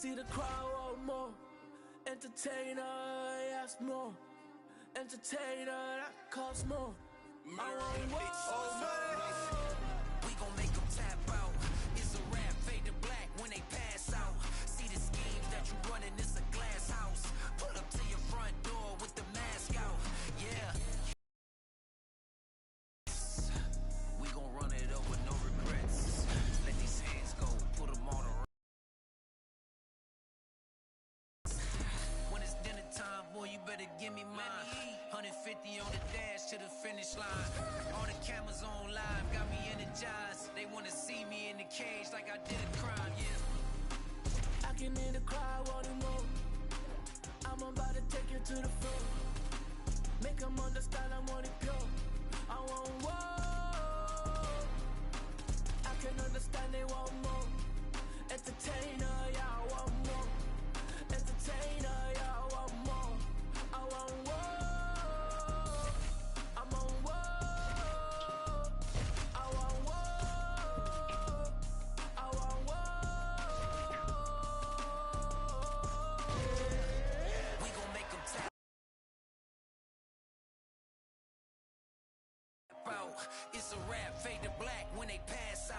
see the crowd want more. Entertainer, yes, more. Entertainer, that costs more. I want more. We gon' make them tap out. It's a rap, fade to black when they pass out. See the schemes that you running, it's a glass house. Put up to your front door with the mask out. Yeah. We gon' run it up with no regrets. Let these hands go, put them on the when it's dinner time, boy, you better give me mine. 150 on the dash to the finish line. All the cameras on live got me energized. They wanna see me in the cage like I did a crime, yeah. I can hear the crowd wanting more. I'm about to take you to the floor. Make them understand I want it pure. I want more. I can understand they want more. Entertainer, yeah, I want more. Entertainer, yeah, I want more. I want more. I'm on war. I want war. I want war. We gon' make them tap out. It's a rap, fade to black when they pass out.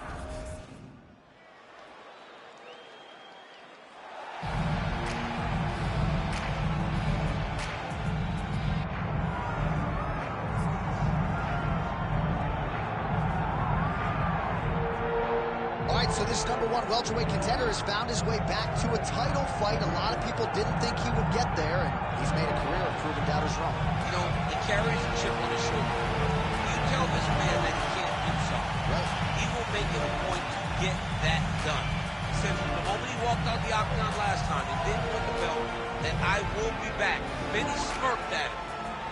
So this #1 welterweight contender has found his way back to a title fight. A lot of people didn't think he would get there, and he's made a career of proving doubters wrong. You know, he carries a chip on his shoulder. You tell this man that he can't do something. Right. He will make it a point to get that done. He said from the moment he walked out the octagon last time, he didn't win the belt, that I will be back. Many smirked at him.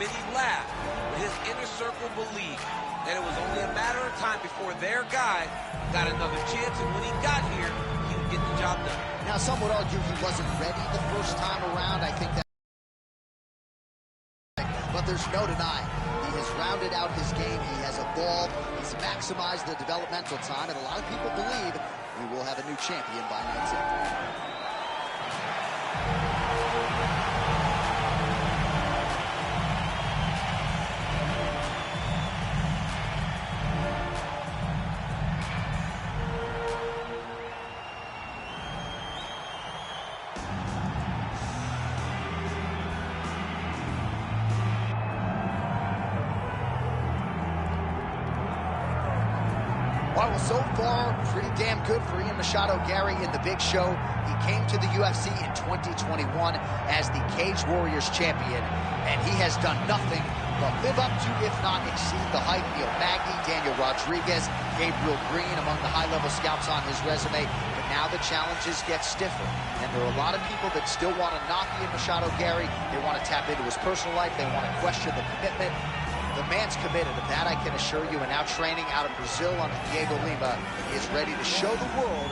Many laughed. But his inner circle believed that it was only a matter of time before their guy got another chance, and when he got here, he would get the job done. Now, some would argue he wasn't ready the first time around. I think that, but there's no denying he has rounded out his game. He has evolved. He's maximized the developmental time, and a lot of people believe we will have a new champion by Ncaa. Well, so far, pretty damn good for Ian Machado Gary in the big show. He came to the UFC in 2021 as the Cage Warriors champion, and he has done nothing but live up to, if not exceed, the hype. Neil Magny, Daniel Rodriguez, Gabriel Green among the high-level scouts on his resume. But now the challenges get stiffer, and there are a lot of people that still want to knock Ian Machado Gary. They want to tap into his personal life. They want to question the commitment. The man's committed, and that I can assure you, and now training out of Brazil under Diego Lima, he is ready to show the world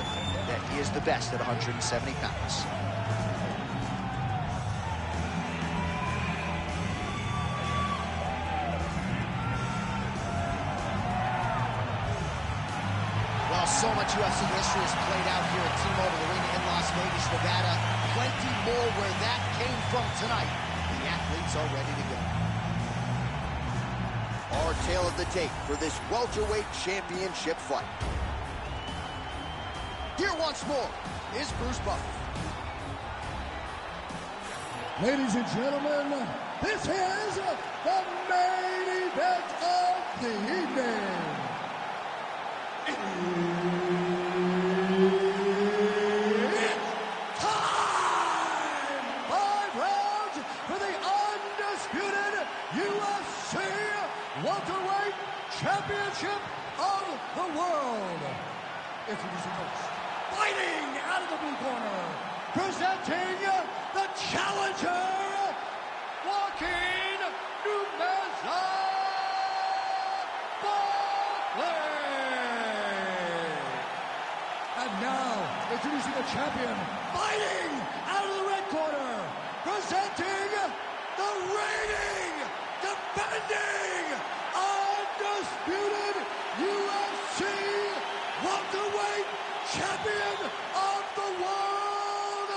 that he is the best at 170 pounds. Well, so much UFC history has played out here at T-Mobile Arena in Las Vegas, Nevada. Plenty more where that came from tonight. The athletes are ready to go. Our tale of the tape for this welterweight championship fight. Here once more is Bruce Buffer. Ladies and gentlemen, this is the main event of the evening. It's time! 5 rounds for the undisputed UFC welterweight championship of the world. Introducing first, fighting out of the blue corner, presenting the challenger, Joaquin Numeza Buckley. And now, introducing the champion, fighting out of the red corner, presenting the reigning, defending, undisputed UFC welterweight champion of the world,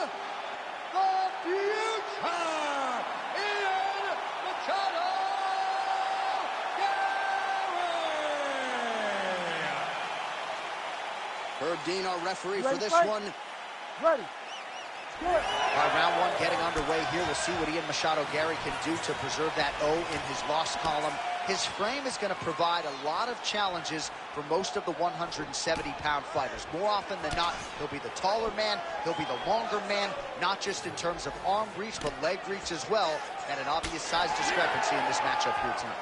Herb Dean, our referee for this one. Ready. All right, round one getting underway here. We'll see what Ian Machado Gary can do to preserve that O in his loss column. His frame is going to provide a lot of challenges for most of the 170-pound fighters. More often than not, he'll be the taller man, he'll be the longer man, not just in terms of arm reach, but leg reach as well, and an obvious size discrepancy in this matchup here tonight.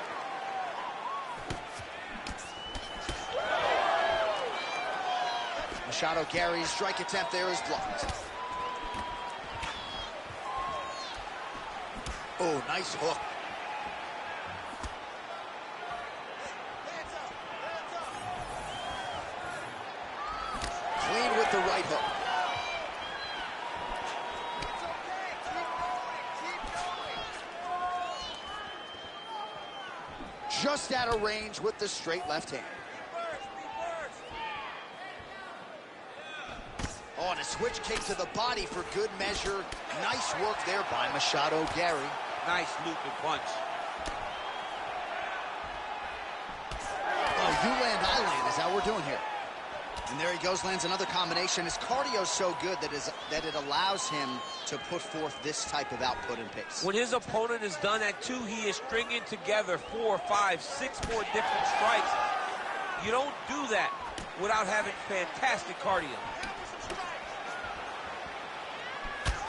Machado Gary's strike attempt there is blocked. Oh, nice hook. Clean with the right hook. Just out of range with the straight left hand. Oh, and a switch kick to the body for good measure. Nice work there by Machado Gary. Nice looping punch. Oh, you land, I land is how we're doing here. And there he goes, lands another combination. His cardio's so good that it allows him to put forth this type of output and pace. When his opponent is done at 2, he is stringing together 4, 5, 6 more different strikes. You don't do that without having fantastic cardio.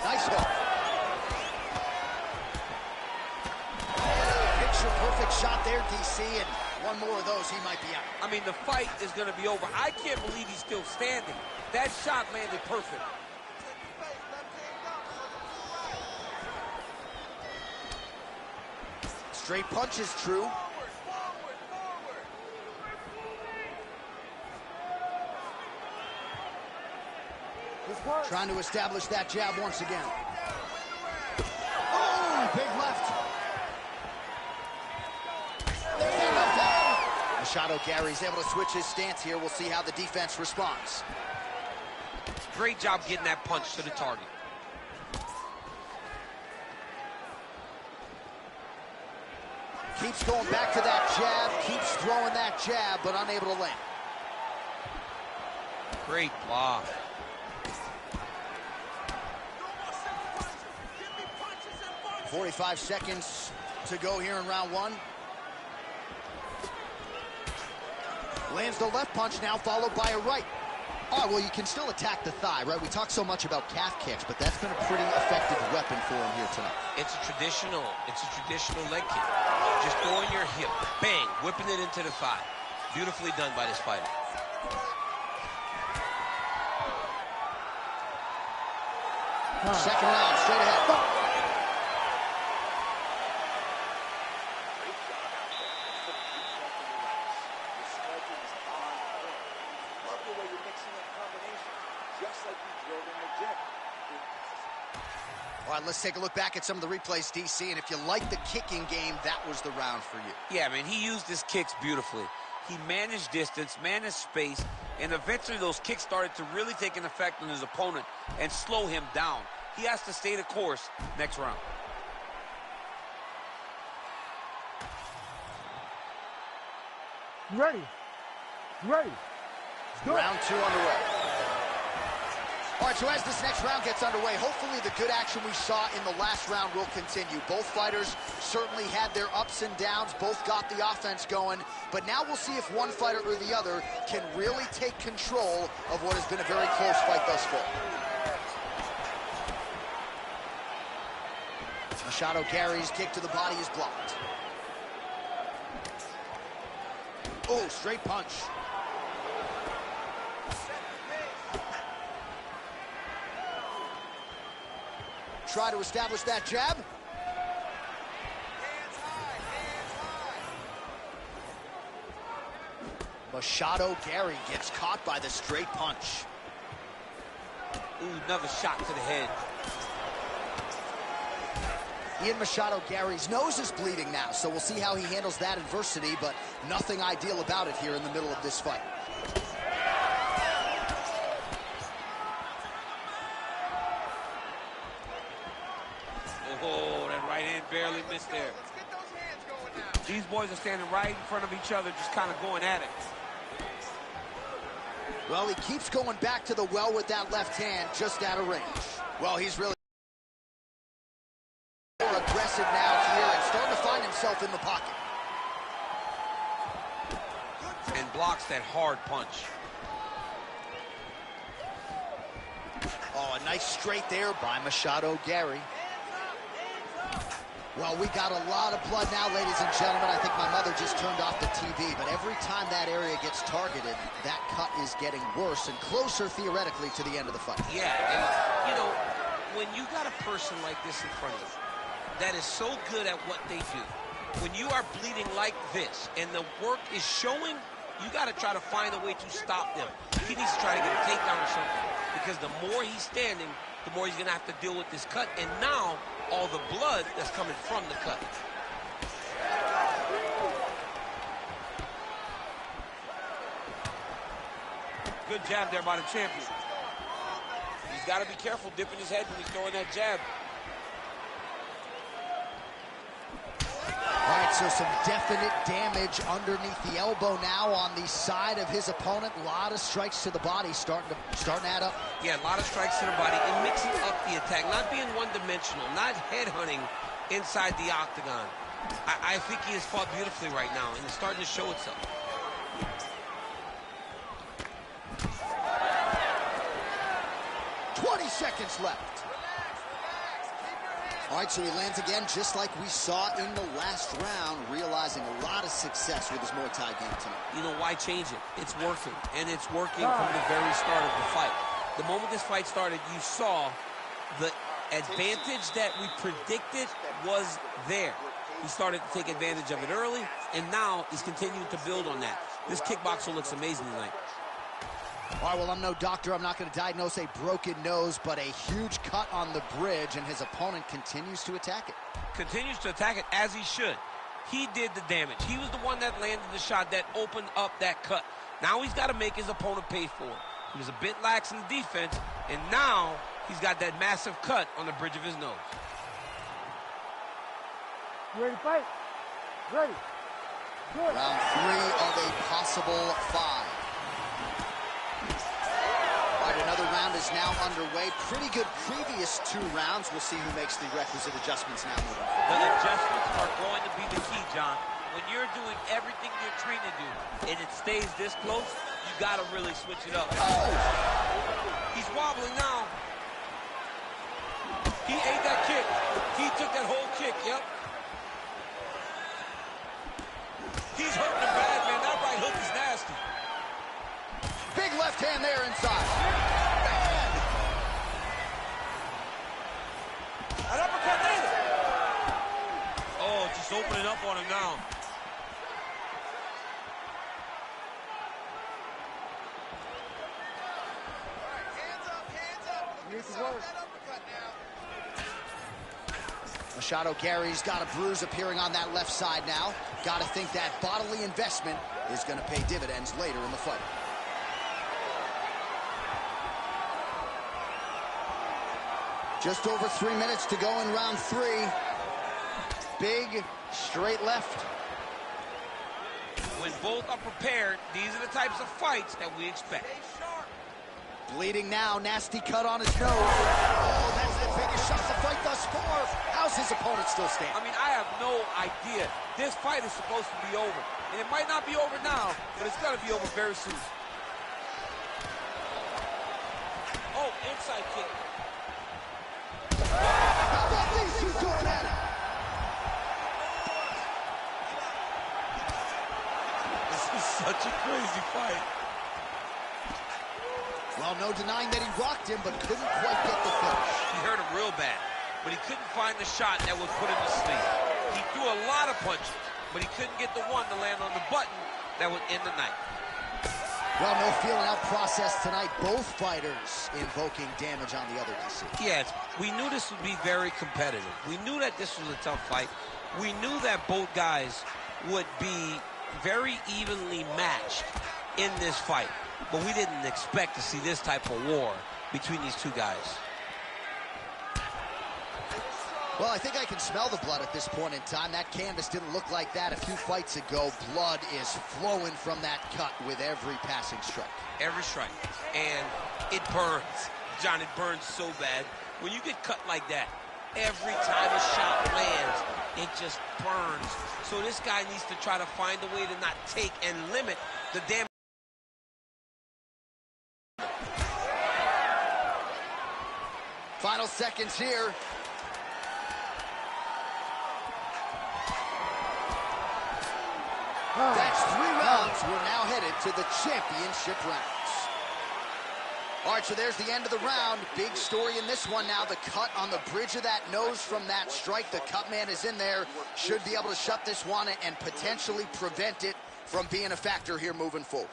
Nice hook. Picture-perfect shot there, DC, and one more of those, he might be out. I mean, the fight is going to be over. I can't believe he's still standing. That shot landed perfect. Straight punch is true. Trying to establish that jab once again. Oh, big left. Machado Gary's able to switch his stance here. We'll see how the defense responds. Great job getting that punch to the target. Keeps going back to that jab, keeps throwing that jab, but unable to land. Great block. 45 seconds to go here in round one. Lands the left punch now, followed by a right. Oh, well, you can still attack the thigh, right? We talk so much about calf kicks, but that's been a pretty effective weapon for him here tonight. It's a traditional leg kick. Just throwing your hip, bang, whipping it into the thigh. Beautifully done by this fighter. Second round, straight ahead. All right, let's take a look back at some of the replays, DC, and if you like the kicking game, that was the round for you. Yeah, man, he used his kicks beautifully. He managed distance, managed space, and eventually those kicks started to really take an effect on his opponent and slow him down. He has to stay the course next round. Ready. Ready. Round two underway. All right, so as this next round gets underway, hopefully the good action we saw in the last round will continue. Both fighters certainly had their ups and downs, both got the offense going, but now we'll see if one fighter or the other can really take control of what has been a very close fight thus far. Machado Gary's kick to the body is blocked. Oh, straight punch. Try to establish that jab. Machado Gary gets caught by the straight punch. Ooh, another shot to the head. Ian Machado Gary's nose is bleeding now, so we'll see how he handles that adversity, but nothing ideal about it here in the middle of this fight. Oh, that right hand barely missed there. These boys are standing right in front of each other, just kind of going at it. Well, he keeps going back to the well with that left hand, just out of range. Well, he's really more aggressive now here and starting to find himself in the pocket. And blocks that hard punch. Oh, a nice straight there by Machado Gary. Well, we got a lot of blood now, ladies and gentlemen. I think my mother just turned off the TV, but every time that area gets targeted, that cut is getting worse and closer, theoretically, to the end of the fight. Yeah, and, you know, when you got a person like this in front of you that is so good at what they do, when you are bleeding like this and the work is showing, you got to try to find a way to stop them. He needs to try to get a takedown or something, because the more he's standing, the more he's going to have to deal with this cut. And now, all the blood that's coming from the cut. Good jab there by the champion. He's got to be careful dipping his head when he's throwing that jab. All right, so some definite damage underneath the elbow now on the side of his opponent. A lot of strikes to the body starting to add up. Yeah, a lot of strikes to the body and mixing up the attack, not being one-dimensional, not headhunting inside the octagon. I think he has fought beautifully right now, and it's starting to show itself. Seconds left. All right, so he lands again just like we saw in the last round, realizing a lot of success with his Muay Thai game tonight. You know, why change it? It's working, and it's working from the very start of the fight. The moment this fight started, you saw the advantage that we predicted was there. He started to take advantage of it early, and now he's continuing to build on that. This kickboxer looks amazing tonight. All right, well, I'm no doctor. I'm not going to diagnose a broken nose, but a huge cut on the bridge, and his opponent continues to attack it. Continues to attack it as he should. He did the damage. He was the one that landed the shot that opened up that cut. Now he's got to make his opponent pay for it. He was a bit lax in the defense, and now he's got that massive cut on the bridge of his nose. You ready to fight? Ready. Good. Round 3 of a possible 5. Another round is now underway. Pretty good previous 2 rounds. We'll see who makes the requisite adjustments now moving forward. The adjustments are going to be the key, John. When you're doing everything you're trained to do and it stays this close, you got to really switch it up. Oh! He's wobbling now. He ate that kick. He took that whole kick, yep. He's hurting him bad, man. That right hook is nasty. Big left hand there inside. An uppercut later. Oh, just opening up on him now. Machado Gary's got a bruise appearing on that left side now. Got to think that bodily investment is going to pay dividends later in the fight. Just over 3 minutes to go in round 3. Big, straight left. When both are prepared, these are the types of fights that we expect. Bleeding now, nasty cut on his nose. Oh, that's the biggest shot of the fight thus far. How's his opponent still standing? I mean, I have no idea. This fight is supposed to be over. And it might not be over now, but it's going to be over very soon. Oh, inside kick. How about these two going at it? This is such a crazy fight. Well, no denying that he rocked him, but couldn't quite get the finish. He hurt him real bad, but he couldn't find the shot that would put him to sleep. He threw a lot of punches, but he couldn't get the one to land on the button that would end the night. Well, no feeling out process tonight. Both fighters invoking damage on the other DC. Yes, we knew this would be very competitive. We knew that this was a tough fight. We knew that both guys would be very evenly matched in this fight. But we didn't expect to see this type of war between these two guys. Well, I think I can smell the blood at this point in time. That canvas didn't look like that a few fights ago. Blood is flowing from that cut with every passing strike. Every strike. And it burns. John, it burns so bad. When you get cut like that, every time a shot lands, it just burns. So this guy needs to try to find a way to not take and limit the damage. Final seconds here. That's 3 rounds. We're now headed to the championship rounds. All right, so there's the end of the round. Big story in this one now. The cut on the bridge of that nose from that strike. The cut man is in there. Should be able to shut this one and potentially prevent it from being a factor here moving forward.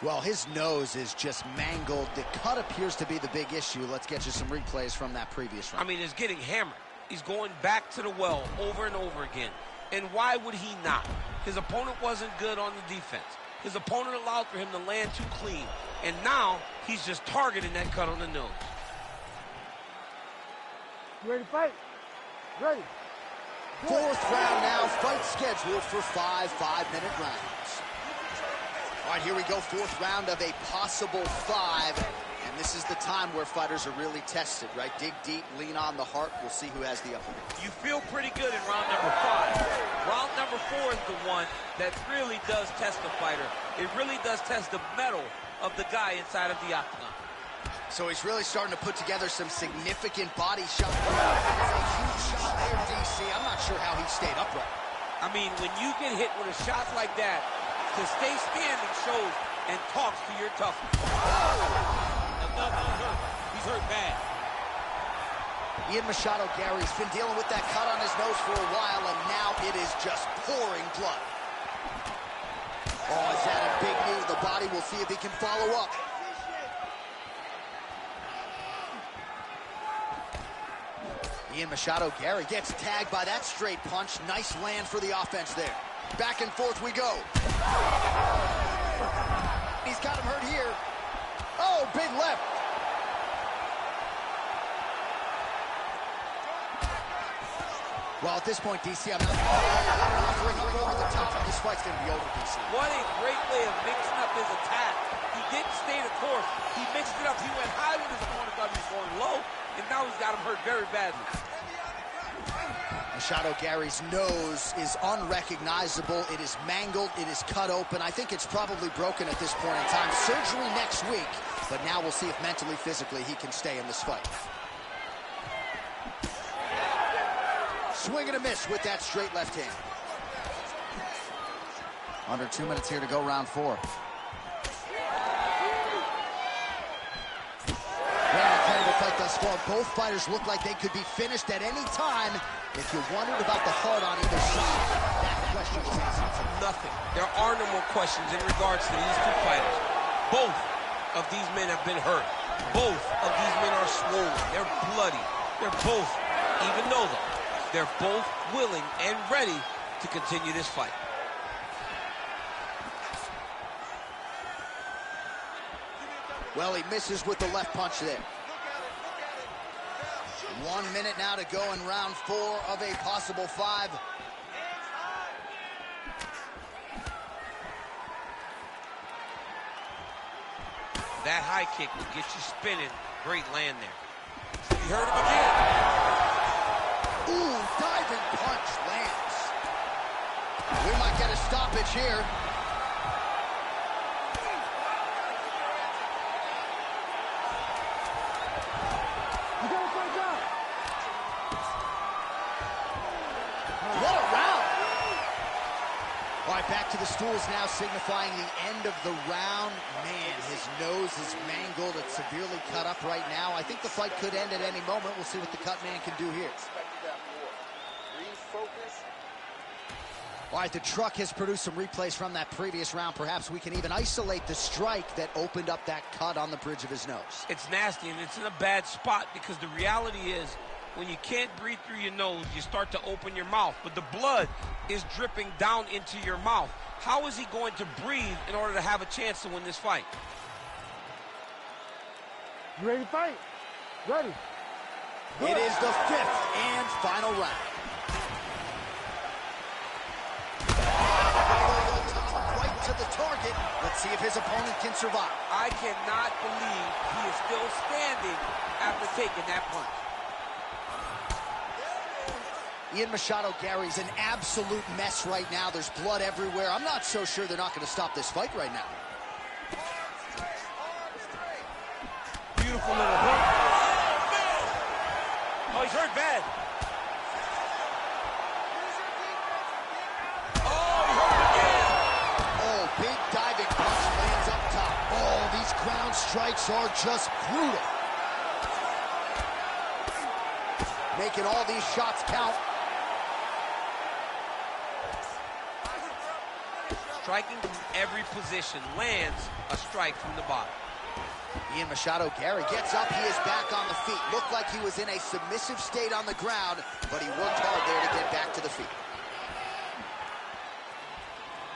Well, his nose is just mangled. The cut appears to be the big issue. Let's get you some replays from that previous round. I mean, it's getting hammered. He's going back to the well over and over again. And why would he not? His opponent wasn't good on the defense. His opponent allowed for him to land too clean. And now he's just targeting that cut on the nose. You ready to fight? Ready. 4th round now. Fight scheduled for 5 5-minute rounds. All right, here we go. 4th round of a possible 5. And this is the time where fighters are really tested, right? Dig deep, lean on the heart. We'll see who has the upper hand. You feel pretty good in round number 5. Round number 4 is the one that really does test the fighter. It really does test the mettle of the guy inside of the octagon. So he's really starting to put together some significant body shots. It's a huge shot there, DC. I'm not sure how he stayed upright. I mean, when you get hit with a shot like that, to stay standing shows and talks to your toughness. No, he's hurt. He's hurt bad. Ian Machado Gary's been dealing with that cut on his nose for a while, and now it is just pouring blood. Oh, is that a big knee to the body? We'll see if he can follow up. Ian Machado Gary gets tagged by that straight punch. Nice land for the offense there. Back and forth we go. He's got him hurt here. Oh, big left. Well, at this point, DC, I'm not offering up over the top. This fight's going to be over, DC. What a great way of mixing up his attack. He didn't stay the course. He mixed it up. He went high with his opponent, thought he was going low, and now he's got him hurt very badly. Machado Gary's nose is unrecognizable. It is mangled. It is cut open. I think it's probably broken at this point in time. Surgery next week, but now we'll see if mentally, physically, he can stay in this fight. Swing and a miss with that straight left hand. Under 2 minutes here to go, round 4. Incredible fight thus far. Both fighters look like they could be finished at any time. If you wondered about the heart on either side, that question was answered. Nothing. There are no more questions in regards to these two fighters. Both of these men have been hurt. Both of these men are swollen. They're bloody. They're both, even though they're both willing and ready to continue this fight. Well, he misses with the left punch there. 1 minute now to go in round 4 of a possible 5. That high kick will get you spinning. Great land there. You heard him again. Ooh, diving punch lands. We might get a stoppage here. What a round. All right, back to the stools now, signifying the end of the round. Man, his nose is mangled. It's severely cut up right now. I think the fight could end at any moment. We'll see what the cut man can do here. All right, the truck has produced some replays from that previous round. Perhaps we can even isolate the strike that opened up that cut on the bridge of his nose. It's nasty, and it's in a bad spot because the reality is when you can't breathe through your nose, you start to open your mouth, but the blood is dripping down into your mouth. How is he going to breathe in order to have a chance to win this fight? You ready to fight? Ready. It is the 5th and final round. Right to the target. Let's see if his opponent can survive. I cannot believe he is still standing after taking that punch. Ncaa Gary's an absolute mess right now. There's blood everywhere. I'm not so sure they're not going to stop this fight right now. Beautiful little hook. Oh, he's hurt bad. Oh, he hurt again. Oh, big diving punch lands up top. Oh, these ground strikes are just brutal. Making all these shots count. Striking from every position, lands a strike from the bottom. Ncaa Gary gets up, he is back on the feet. Looked like he was in a submissive state on the ground, but he worked hard there to get back to the feet.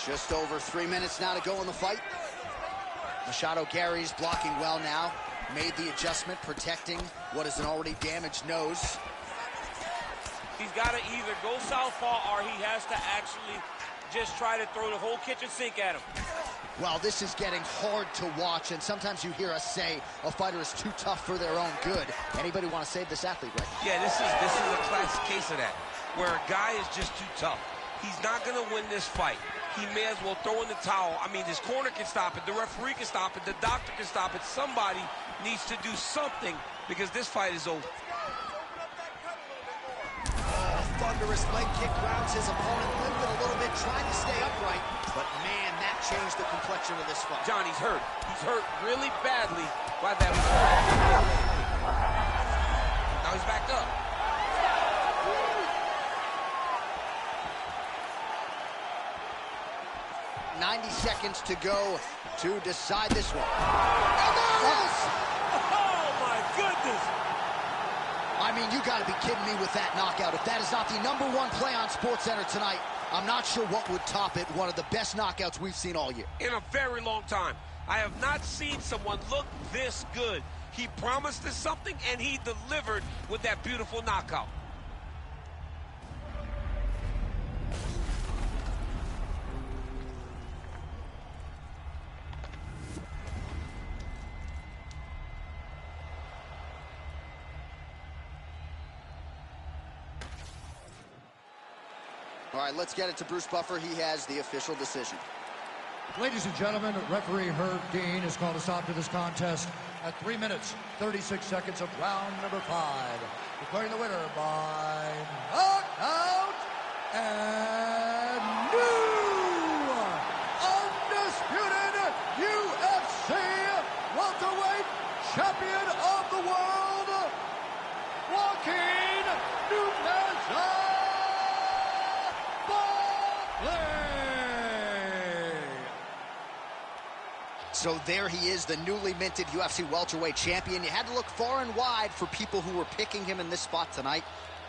Just over 3 minutes now to go in the fight. Ncaa Gary's blocking well now. Made the adjustment, protecting what is an already damaged nose. He's got to either go southpaw or he has to actually just try to throw the whole kitchen sink at him. Well, this is getting hard to watch, and sometimes you hear us say a fighter is too tough for their own good. Anybody want to save this athlete right now? Yeah, this is a classic case of that, where a guy is just too tough. He's not going to win this fight. He may as well throw in the towel. I mean, his corner can stop it, the referee can stop it, the doctor can stop it. Somebody needs to do something because this fight is over. Thunderous leg kick grounds his opponent, limping a little bit, trying to stay upright. But man, that changed the complexion of this fight. Johnny's hurt. He's hurt really badly by that. Now he's back up. .90 seconds to go to decide this one. And there it is! Oh my goodness! I mean, you got to be kidding me with that knockout. If that is not the #1 play on SportsCenter tonight, I'm not sure what would top it. One of the best knockouts we've seen all year. In a very long time. I have not seen someone look this good. He promised us something, and he delivered with that beautiful knockout. All right, let's get it to Bruce Buffer. He has the official decision. Ladies and gentlemen, referee Herb Dean has called a stop to this contest at 3 minutes, 36 seconds of round number 5. Declaring the winner by knockout and new undisputed UFC welterweight champion of the world, Joaquin Ncaa. So there he is, the newly minted UFC welterweight champion. You had to look far and wide for people who were picking him in this spot tonight.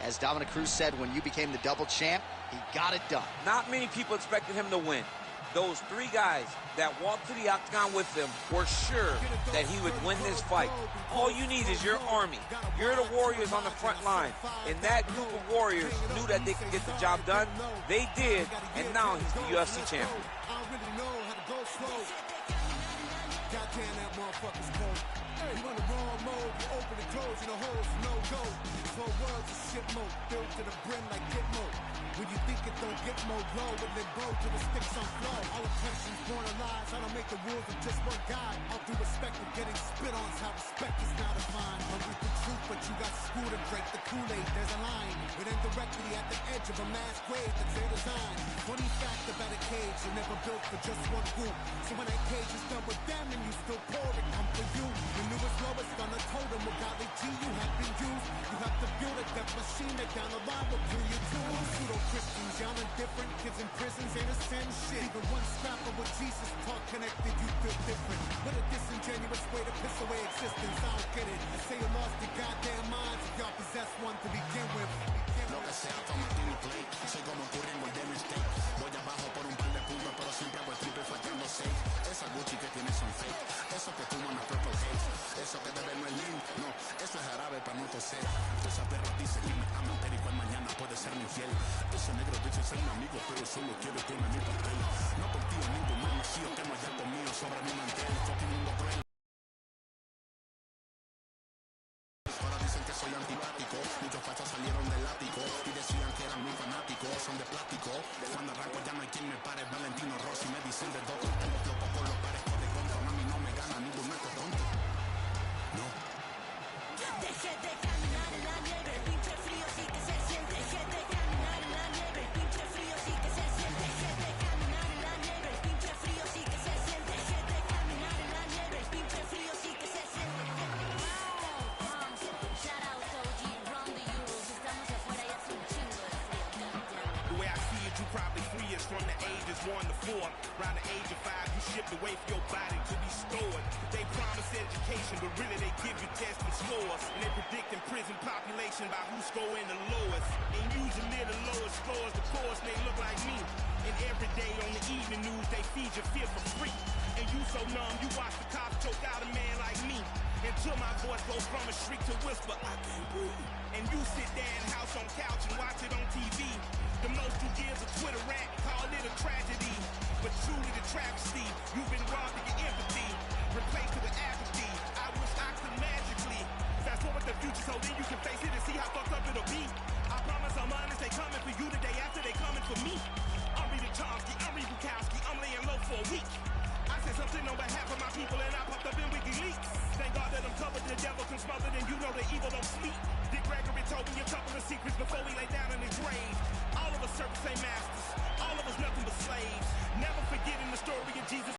As Dominic Cruz said, when you became the double champ, he got it done. Not many people expected him to win. Those 3 guys that walked to the octagon with him were sure that he would win this fight. All you need is your army. You're the warriors on the front line. And that group of warriors knew that they could get the job done. They did, and now he's the UFC champion. Goddamn, that motherfucker's cold. You on the wrong mode, you open and close, and the holes no go. Slow words is shit mode, built to the brim like get mode. When you think it don't get more low, and then blow to the sticks on flow. All oppressions, born of lies, I don't make the rules of just one guy. All through respect of getting spit on, how respect is not defined. Hungry for truth, but you got screwed and drank the Kool-Aid. There's a line, it ain't directly at the edge of a mass grave that's their design. Funny fact about a cage, you're never built for just one group. So when that cage is done with them and you still pour it, come for you. The newest, lowest on the totem, with godly G you have been used. You have to build a death machine that down the line will kill you too. Pseudo-Christians, young and different, kids in prisons ain't a sin shit. Even one scrap of what Jesus taught connected, you feel different. What a disingenuous way to piss away existence, I don't get it. I say you lost your goddamn minds if y'all possess one to begin with. Lo que sea, toma tiene play. Soy como ocurre en Golden State. Voy abajo por un par de puntos, pero siempre hago el triple fallando 6. Esa Gucci que tienes son fake. Eso que tú mamas purple haze. Eso que te ven no es lean. No, eso es jarabe suave para no toser. Esa perra dice que me ama, pero igual mañana puede ser mi infiel. Ese negro dice ser mi amigo, pero solo quiere comer mi pastel. No confío en ningún mal nacido que no haya comido sobre mi mantel. Fucking mundo cruel. Ahora dicen que soy antipático, muchos fachas salieron del ático y decían que eran muy fanáticos, son de plástico. Cuando arranco ya no hay quien me pare, Valentino Rossi me dicen de todo. Tengo flow poco, lo parezco de conto, mami no me gana ningún naco tonto. No. Deje de caminar en la nieve, el pinche frío sí que se siente. Deje de caminar en la nieve, el pinche frío sí que se siente. Deje de caminar en la nieve, el pinche frío sí que se siente. Deje de caminar en la nieve, el pinche frío sí que se siente. Shout out OG, run the Euros, estamos afuera y hace un chingo de frío. The way I see it, you probably 3 years from the ages 1 to 4. Around the age of 5, you shipped away for your body to be stored. They promise education, but really they give you tests and scores. And they predicting prison population by who's scoring the lowest. And usually the lowest scores, the poorest, they look like me. And every day on the evening news, they feed your fear for free. And you so numb, you watch the cops choke out a man like me. Until my voice goes from a shriek to whisper, I can't breathe. And you sit there in house on couch and watch it on TV. The most you give is a Twitter rant, call it a tragedy. But truly the travesty, you've been robbed of your empathy, replaced with an apathy. I wish I could magically fast forward the future so then you can face it and see how fucked up it'll be. I promise I'm honest, they coming for you the day after they coming for me. I'm reading Chomsky, I'm reading Bukowski, I'm laying low for a week. I said something on behalf of my people and I popped up in WikiLeaks. Thank God that I'm covered, the devil can smother, and you know the evil don't sleep. Dick Gregory told me a couple of secrets before we lay down in his grave. All of us serve the same masters, all of us nothing but slaves. Never forgetting the story of Jesus.